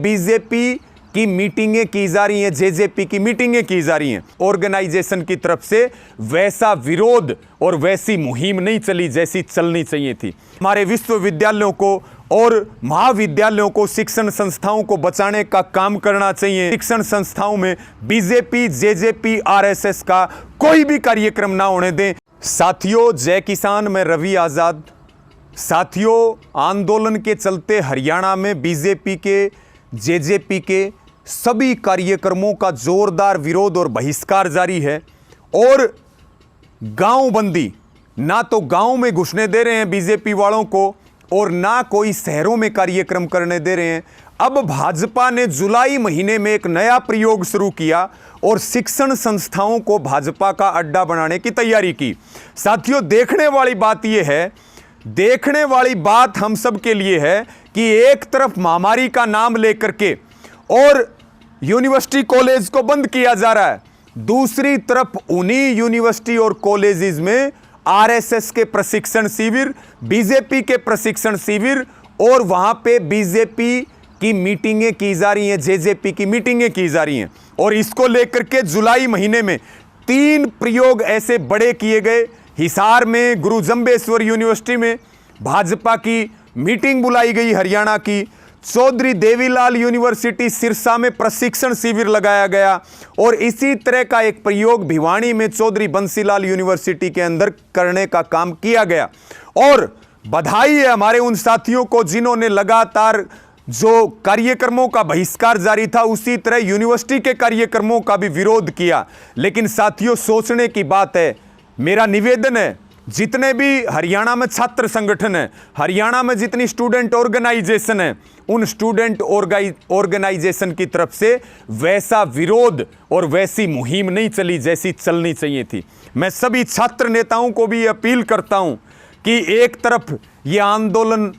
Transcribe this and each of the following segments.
BJP की मीटिंगें की जा रही हैं, जेजेपी की मीटिंगें की जा रही हैं ऑर्गेनाइजेशन की तरफ से, वैसा विरोध और वैसी मुहिम नहीं चली जैसी चलनी चाहिए थी। हमारे विश्वविद्यालयों को और महाविद्यालयों को, शिक्षण संस्थाओं को बचाने का काम करना चाहिए। शिक्षण संस्थाओं में बीजेपी, जेजेपी, आरएसएस का कोई भी कार्यक्रम ना होने दें। साथियों, जय किसान, मैं रवि आज़ाद। साथियों, आंदोलन के चलते हरियाणा में बीजेपी के, जेजेपी के सभी कार्यक्रमों का जोरदार विरोध और बहिष्कार जारी है और गांव बंदी, ना तो गांव में घुसने दे रहे हैं बीजेपी वालों को और ना कोई शहरों में कार्यक्रम करने दे रहे हैं। अब भाजपा ने जुलाई महीने में एक नया प्रयोग शुरू किया और शिक्षण संस्थाओं को भाजपा का अड्डा बनाने की तैयारी की। साथियों, देखने वाली बात हम सब के लिए है कि एक तरफ महामारी का नाम लेकर के और यूनिवर्सिटी कॉलेज को बंद किया जा रहा है, दूसरी तरफ उन्हीं यूनिवर्सिटी और कॉलेजेस में आरएसएस के प्रशिक्षण शिविर, बीजेपी के प्रशिक्षण शिविर और वहां पे बीजेपी की मीटिंगें की जा रही हैं, जेजेपी की मीटिंगें की जा रही हैं। और इसको लेकर के जुलाई महीने में 3 प्रयोग ऐसे बड़े किए गए। हिसार में गुरु जंबेश्वर यूनिवर्सिटी में भाजपा की मीटिंग बुलाई गई हरियाणा की। चौधरी देवीलाल यूनिवर्सिटी सिरसा में प्रशिक्षण शिविर लगाया गया और इसी तरह का एक प्रयोग भिवानी में चौधरी बंसीलाल यूनिवर्सिटी के अंदर करने का काम किया गया। और बधाई है हमारे उन साथियों को जिन्होंने लगातार जो कार्यक्रमों का बहिष्कार जारी था उसी तरह यूनिवर्सिटी के कार्यक्रमों का भी विरोध किया। लेकिन साथियों, सोचने की बात है, मेरा निवेदन है, जितने भी हरियाणा में छात्र संगठन है, हरियाणा में जितनी स्टूडेंट ऑर्गेनाइजेशन है, उन स्टूडेंट ऑर्गेनाइजेशन की तरफ से वैसा विरोध और वैसी मुहिम नहीं चली जैसी चलनी चाहिए थी। मैं सभी छात्र नेताओं को भी अपील करता हूं कि एक तरफ ये आंदोलन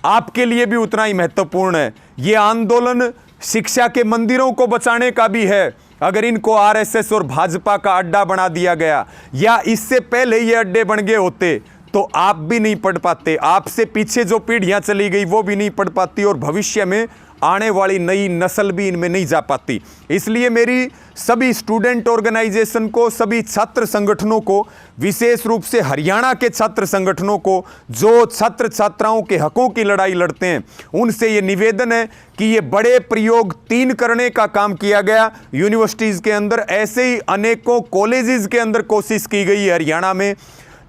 आपके लिए भी उतना ही महत्वपूर्ण है। ये आंदोलन शिक्षा के मंदिरों को बचाने का भी है। अगर इनको आरएसएस और भाजपा का अड्डा बना दिया गया या इससे पहले ये अड्डे बन गए होते तो आप भी नहीं पढ़ पाते, आपसे पीछे जो पीढ़ियां चली गई वो भी नहीं पढ़ पाती और भविष्य में आने वाली नई नस्ल भी इनमें नहीं जा पाती। इसलिए मेरी सभी स्टूडेंट ऑर्गेनाइजेशन को, सभी छात्र संगठनों को, विशेष रूप से हरियाणा के छात्र संगठनों को जो छात्र छात्राओं के हकों की लड़ाई लड़ते हैं, उनसे ये निवेदन है कि ये बड़े प्रयोग 3 करने का काम किया गया यूनिवर्सिटीज़ के अंदर। ऐसे ही अनेकों कॉलेजेस के अंदर कोशिश की गई है हरियाणा में।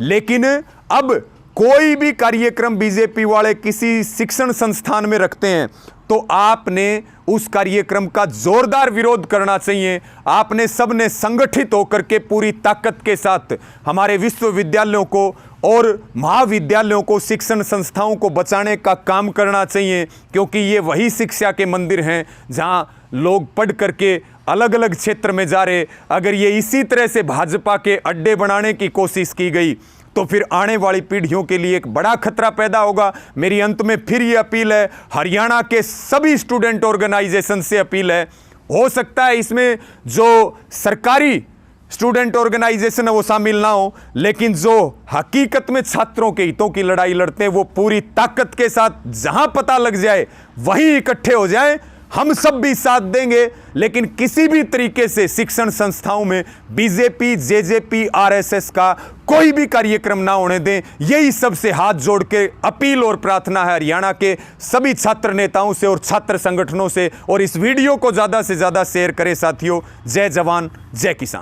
लेकिन अब कोई भी कार्यक्रम बीजेपी वाले किसी शिक्षण संस्थान में रखते हैं तो आपने उस कार्यक्रम का जोरदार विरोध करना चाहिए। आपने सबने संगठित होकर के पूरी ताकत के साथ हमारे विश्वविद्यालयों को और महाविद्यालयों को, शिक्षण संस्थाओं को बचाने का काम करना चाहिए, क्योंकि ये वही शिक्षा के मंदिर हैं जहां लोग पढ़ करके अलग अलग क्षेत्र में जा रहे। अगर ये इसी तरह से भाजपा के अड्डे बनाने की कोशिश की गई तो फिर आने वाली पीढ़ियों के लिए एक बड़ा खतरा पैदा होगा। मेरी अंत में फिर ये अपील है, हरियाणा के सभी स्टूडेंट ऑर्गेनाइजेशन से अपील है, हो सकता है इसमें जो सरकारी स्टूडेंट ऑर्गेनाइजेशन है वो शामिल ना हो, लेकिन जो हकीकत में छात्रों के हितों की लड़ाई लड़ते हैं वो पूरी ताकत के साथ जहां पता लग जाए वहीं इकट्ठे हो जाएं। हम सब भी साथ देंगे, लेकिन किसी भी तरीके से शिक्षण संस्थाओं में बीजेपी, जेजेपी, आरएसएस का कोई भी कार्यक्रम ना होने दें। यही सबसे हाथ जोड़ के अपील और प्रार्थना है हरियाणा के सभी छात्र नेताओं से और छात्र संगठनों से। और इस वीडियो को ज़्यादा से ज़्यादा शेयर करें साथियों। जय जवान, जय किसान।